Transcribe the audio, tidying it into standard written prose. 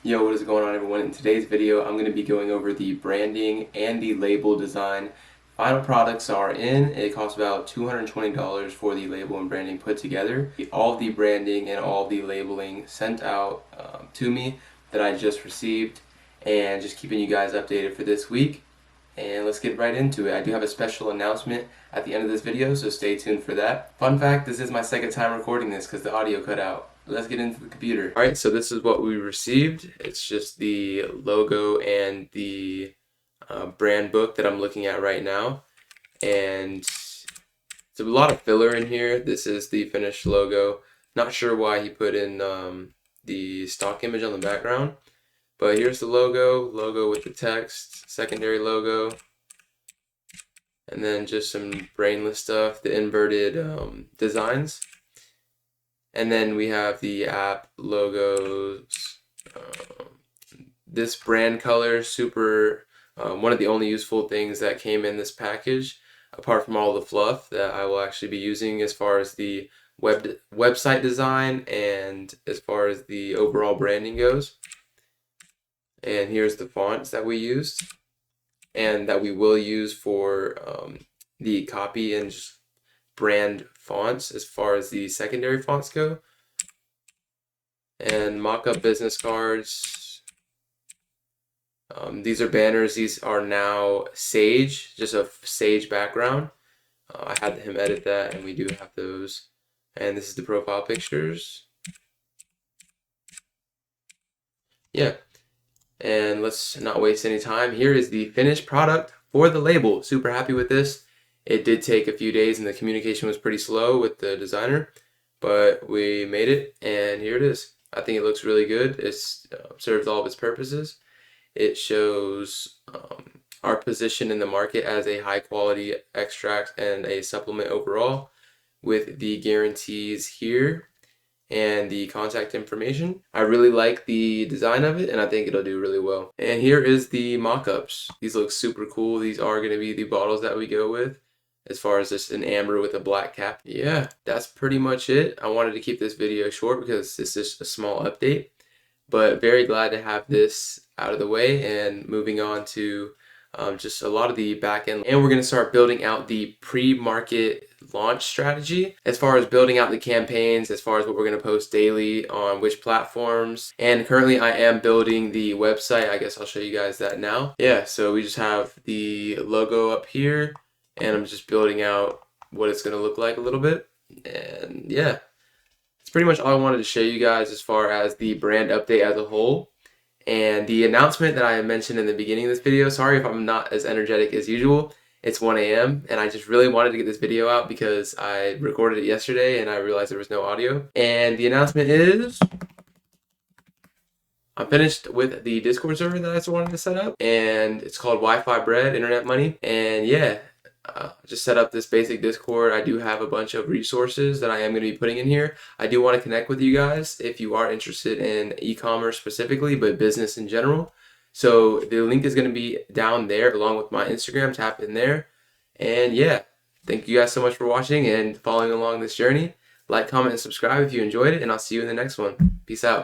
Yo, what is going on, everyone? In today's video, I'm going to be going over the branding and the label design. Final products are in. It costs about $220 for the label and branding put together. All of the branding and all of the labeling sent out to me that I just received, and just keeping you guys updated for this week. And let's get right into it. I do have a special announcement at the end of this video, so stay tuned for that. Fun fact, this is my second time recording this because the audio cut out. Let's get into the computer. Alright, so this is what we received. It's just the logo and the brand book that I'm looking at right now. And it's a lot of filler in here. This is the finished logo. Not sure why he put in the stock image on the background. But here's the logo with the text, secondary logo, and then just some brainless stuff, the inverted designs. And then we have the app logos. This brand color, super, one of the only useful things that came in this package, apart from all the fluff that I will actually be using as far as the website design and as far as the overall branding goes. And here's the fonts that we used and that we will use for the copy and just brand fonts as far as the secondary fonts go. And mock-up business cards. These are banners. These are now Sage, just a Sage background. I had him edit that, and we do have those. And this is the profile pictures. Yeah. And let's not waste any time. Here is the finished product for the label. Super happy with this. It did take a few days and the communication was pretty slow with the designer, but we made it, and here it is. I think it looks really good. It serves all of its purposes. It shows our position in the market as a high quality extract and a supplement overall, with the guarantees here and the contact information. I really like the design of it, and I think it'll do really well. And here is the mock-ups. These look super cool. These are going to be the bottles that we go with, as far as just an amber with a black cap. Yeah, that's pretty much it. I wanted to keep this video short because this is a small update, but very glad to have this out of the way and moving on to just a lot of the back end. And we're going to start building out the pre-market launch strategy as far as building out the campaigns, as far as what we're going to post daily on which platforms. And currently I am building the website. I guess I'll show you guys that now. Yeah, so we just have the logo up here, and I'm just building out what it's going to look like a little bit. And yeah, it's pretty much all I wanted to show you guys as far as the brand update as a whole. And the announcement that I mentioned in the beginning of this video, sorry if I'm not as energetic as usual. It's 1 a.m. and I just really wanted to get this video out because I recorded it yesterday and I realized there was no audio. And the announcement is I'm finished with the Discord server that I just wanted to set up, and it's called Wi-Fi Bread Internet Money. And yeah, just set up this basic Discord. I do have a bunch of resources that I am going to be putting in here. I do want to connect with you guys if you are interested in e-commerce specifically, but business in general. So the link is going to be down there along with my Instagram. Tap in there. And yeah, thank you guys so much for watching and following along this journey. Like, comment, and subscribe if you enjoyed it, and I'll see you in the next one. Peace out.